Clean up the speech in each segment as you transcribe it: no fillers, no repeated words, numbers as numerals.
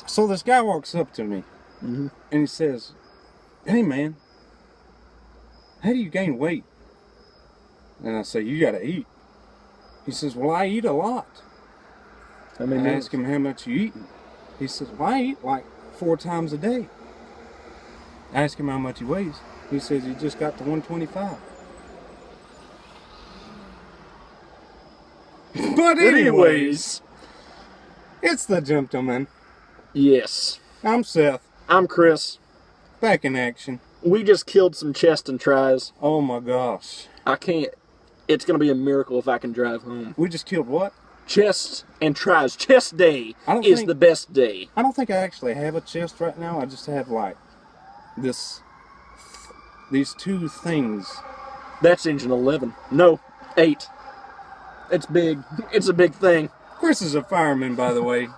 So this guy walks up to me Mm-hmm. and he says, "Hey man, how do you gain weight?" And I say, "You gotta eat." He says, "Well, I eat a lot." I mean, I ask him how much you eating. He says, "Well, I eat like 4 times a day." I ask him how much he weighs. He says he just got to 125. But anyways, it's the gentleman. yes. I'm Seth, I'm Chris. back in action. We just killed some chest and tries. Oh my gosh. I can't. It's going to be a miracle if I can drive home. We just killed what? Chest and tries. Chest day is the best day. I don't think I actually have a chest right now. I just have like these two things. That's engine 11. No, 8. It's big. It's a big thing. Chris is a fireman, by the way.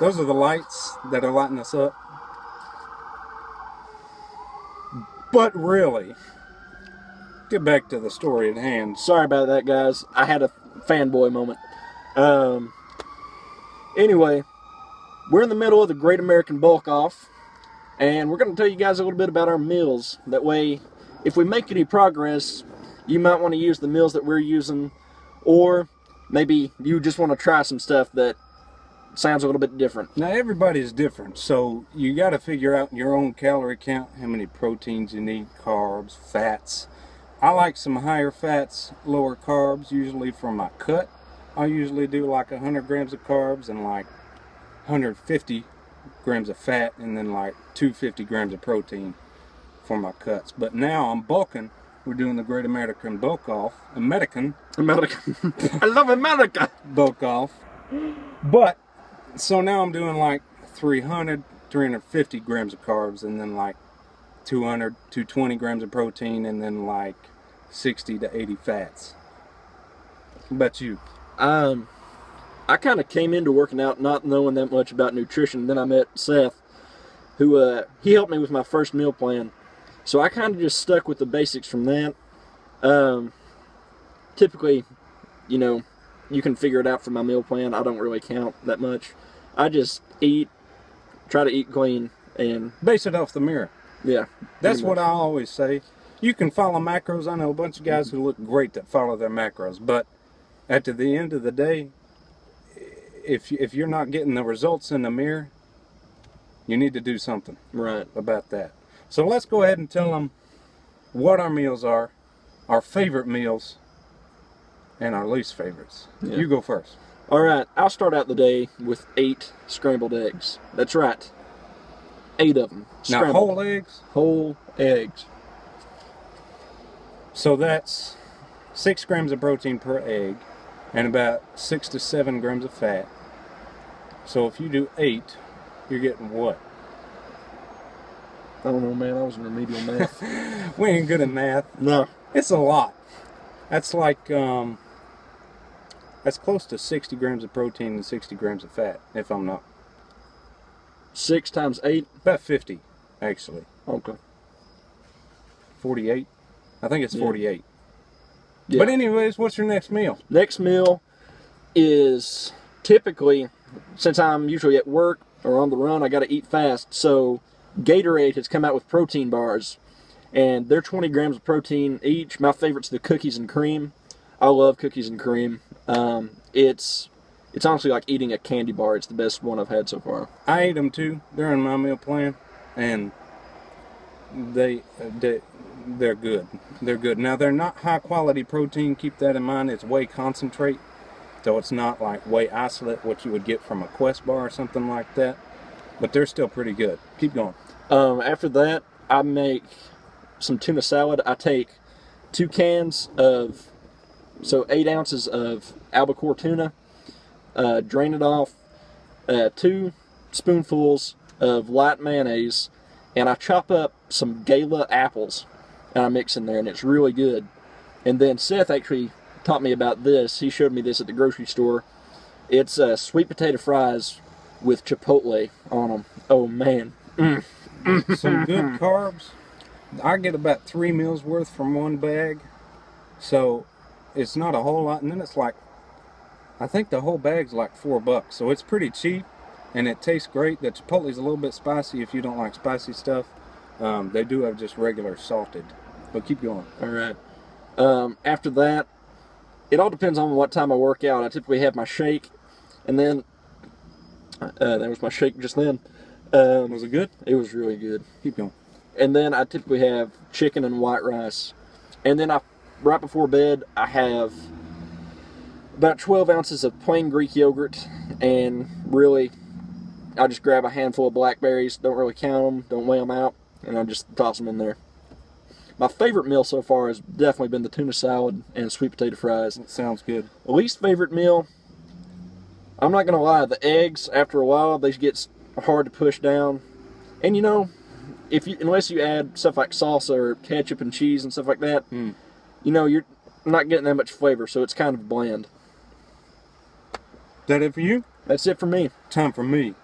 Those are the lights that are lighting us up. But really, get back to the story at hand. Sorry about that, guys. I had a fanboy moment. Anyway, we're in the middle of the Great American Bulk Off, and we're going to tell you guys a little bit about our meals. That way, if we make any progress, you might want to use the meals that we're using, or maybe you just want to try some stuff that sounds a little bit different. Now, everybody's different, so you got to figure out your own calorie count, how many proteins you need, carbs, fats. I like some higher fats, lower carbs, usually for my cut. I usually do like 100 grams of carbs and like 150 grams of fat, and then like 250 grams of protein for my cuts. But now I'm bulking. We're doing the Great American Bulk Off. American. I love America. Bulk Off. But, so now I'm doing like 350 grams of carbs, and then like 220 grams of protein, and then like 60 to 80 fats. What about you? I kind of came into working out not knowing that much about nutrition. Then I met Seth, who he helped me with my first meal plan. So I kind of just stuck with the basics from that. Typically, you know, you can figure it out from my meal plan. I don't really count that much. I just try to eat clean, and Base it off the mirror. yeah. That's what I always say. You can follow macros. I know a bunch of guys who look great that follow their macros, but at the end of the day, if you're not getting the results in the mirror, you need to do something Right. about that. So let's go ahead and tell them what our meals are, our favorite meals, and our least favorites. Yeah. You go first. All right. I'll start out the day with 8 scrambled eggs. That's right. 8 of them. Now, Scrambled. whole eggs. Whole eggs. So that's 6 grams of protein per egg and about 6 to 7 grams of fat. So if you do 8, you're getting what? I don't know, man. I was in remedial math. We ain't good at math. No. It's a lot. That's like, that's close to 60 grams of protein and 60 grams of fat, if I'm not. 6 times 8? About 50, actually. Okay. 48? I think it's Yeah. 48. Yeah. But anyways, what's your next meal? Next meal is typically, since I'm usually at work or on the run, I got to eat fast. So Gatorade has come out with protein bars, and they're 20 grams of protein each. My favorite's the cookies and cream. I love cookies and cream. It's honestly like eating a candy bar. It's the best one I've had so far. I ate them too. They're in my meal plan, and they're good. They're good. Now, they're not high quality protein. Keep that in mind. It's whey concentrate, so it's not like whey isolate, what you would get from a Quest bar or something like that. But they're still pretty good. Keep going. After that, I make some tuna salad. I take 2 cans of, so 8 ounces of albacore tuna, drain it off, 2 spoonfuls of light mayonnaise, and I chop up some Gala apples and I mix in there, and it's really good. And then Seth actually taught me about this. He showed me this at the grocery store. It's sweet potato fries with chipotle on them. Oh man. Some good carbs. I get about 3 meals worth from one bag, so it's not a whole lot. And then it's like, I think the whole bag's like $4, so it's pretty cheap. and it tastes great. The chipotle is a little bit spicy if you don't like spicy stuff. They do have just regular salted, but keep going. All right. After that, it all depends on what time I work out. I typically have my shake, and then that was my shake just then. Was it good? It was really good. Keep going. And then I typically have chicken and white rice. And then right before bed, I have about 12 ounces of plain Greek yogurt, and really, I just grab a handful of blackberries, don't really count them, don't weigh them out, and I just toss them in there. My favorite meal so far has definitely been the tuna salad and sweet potato fries. It sounds good. Least favorite meal, I'm not going to lie, the eggs, after a while, they get hard to push down. And you know, unless you add stuff like salsa or ketchup and cheese and stuff like that, you know, you're not getting that much flavor, so it's kind of bland. That it for you? That's it for me. Time for me.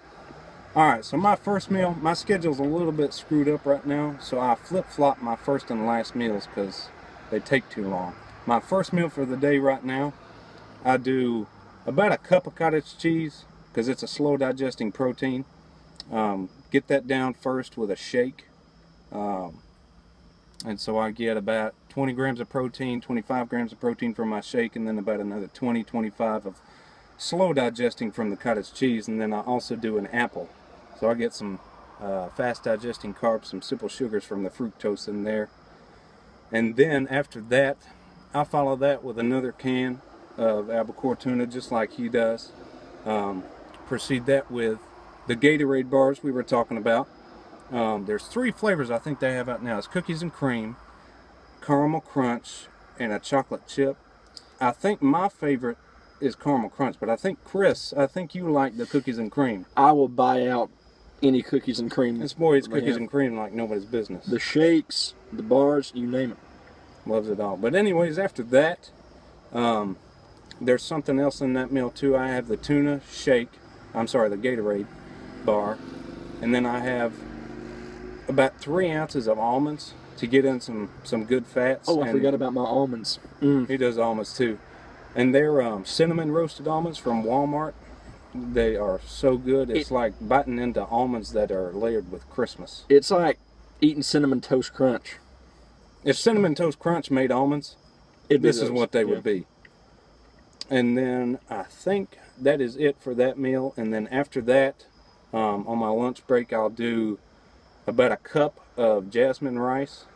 Alright, so my first meal, my schedule's a little bit screwed up right now, so I flip-flop my first and last meals because they take too long. My first meal for the day right now, I do about a cup of cottage cheese because it's a slow digesting protein. Get that down first with a shake. And so I get about 20 grams of protein, 25 grams of protein from my shake, and then about another 25 of slow digesting from the cottage cheese. And then I also do an apple. So I get some fast digesting carbs, some simple sugars from the fructose in there. And then after that, I follow that with another can of albacore tuna, just like he does. Proceed that with the Gatorade bars we were talking about. There's 3 flavors I think they have out now. It's cookies and cream, caramel crunch, and a chocolate chip. I think my favorite is caramel crunch, but I think Chris, you like the cookies and cream. I will buy out any cookies and cream. This boy eats cookies and cream like nobody's business. The shakes, the bars, you name it. Loves it all. But anyways, after that, there's something else in that meal too. I have the tuna shake. I'm sorry, the Gatorade bar. And then I have about 3 ounces of almonds to get in some good fats. Oh, I forgot about my almonds. He does almonds too. And they're cinnamon roasted almonds from Walmart. They are so good. It's like biting into almonds that are layered with Christmas. It's like eating Cinnamon Toast Crunch. If Cinnamon Toast Crunch made almonds, this is what they would be. And then I think that is it for that meal. And then after that, on my lunch break, I'll do about a cup of jasmine rice,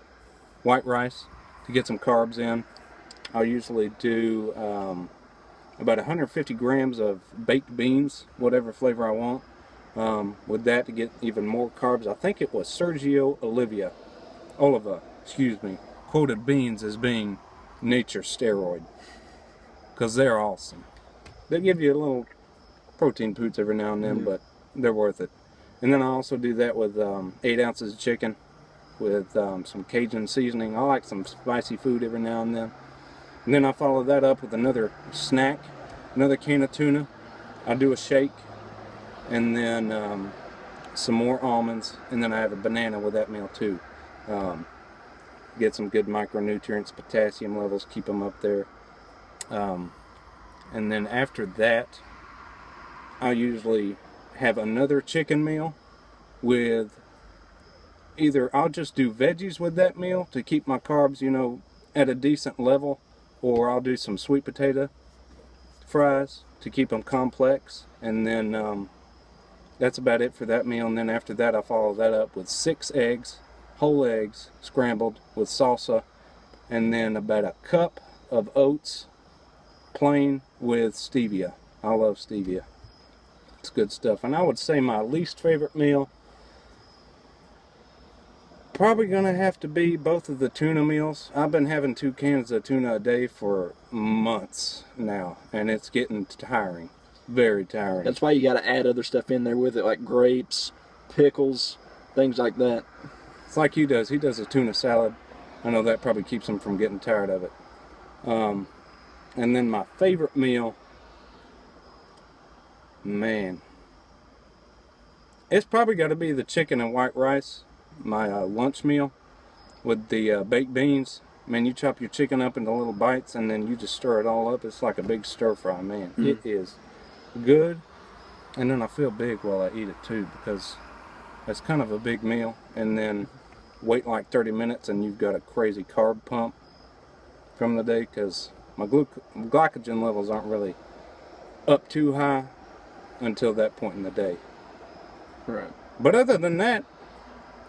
white rice, to get some carbs in. I'll usually do about 150 grams of baked beans, whatever flavor I want, with that to get even more carbs. I think it was Sergio Oliva, quoted beans as being nature's steroid, because they're awesome. They give you a little protein poots every now and then, but they're worth it. And then I also do that with 8 ounces of chicken with some Cajun seasoning. I like some spicy food every now and then. And then I follow that up with another snack, another can of tuna. I do a shake, and then some more almonds, and then I have a banana with that meal too. Get some good micronutrients, potassium levels, keep them up there. And then after that, I usually have another chicken meal with either I'll just do veggies with that meal to keep my carbs, you know, at a decent level, or I'll do some sweet potato fries to keep them complex. And then that's about it for that meal. And then after that, I follow that up with 6 eggs, whole eggs, scrambled with salsa, and then about a cup of oats, plain with stevia. I love stevia. It's good stuff. And I would say my least favorite meal, probably gonna have to be both of the tuna meals. I've been having 2 cans of tuna a day for months now, and it's getting tiring. Very tiring. That's why you got to add other stuff in there with it, like grapes, pickles, things like that. It's like he does. He does a tuna salad. I know that probably keeps him from getting tired of it. And then my favorite meal, man, it's probably got to be the chicken and white rice. My lunch meal with the baked beans. Man, you chop your chicken up into little bites and then you just stir it all up. It's like a big stir fry, man. It is good And then I feel big while I eat it too, because it's kind of a big meal. And then wait like 30 minutes and you've got a crazy carb pump from the day, because my glycogen levels aren't really up too high until that point in the day. Right. But other than that,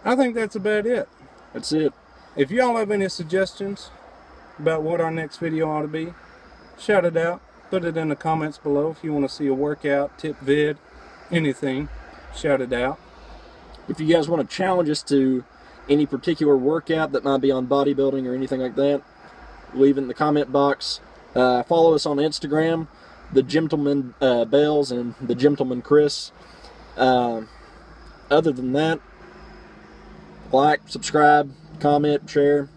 I think that's about it. That's it. If y'all have any suggestions about what our next video ought to be, shout it out. Put it in the comments below. If you want to see a workout, tip vid, anything, shout it out. If you guys want to challenge us to any particular workout that might be on bodybuilding or anything like that, leave it in the comment box. Follow us on Instagram, the Gentleman Bells and the Gentleman Chris. Other than that, like, subscribe, comment, share,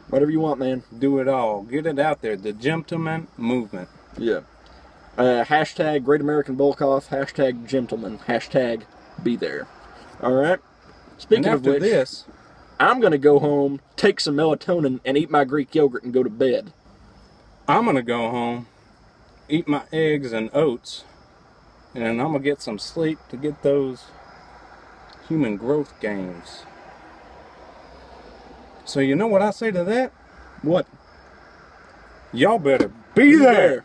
whatever you want, man. Do it all. Get it out there. The Gentleman Movement. Yeah. Hashtag Great American Bulk Off. Hashtag Gentleman. Hashtag be there. All right. Speaking And of after which, this, I'm going to go home, take some melatonin, and eat my Greek yogurt and go to bed. I'm going to go home, eat my eggs and oats, and I'm going to get some sleep to get those human growth gains. So you know what I say to that? What? Y'all better be there.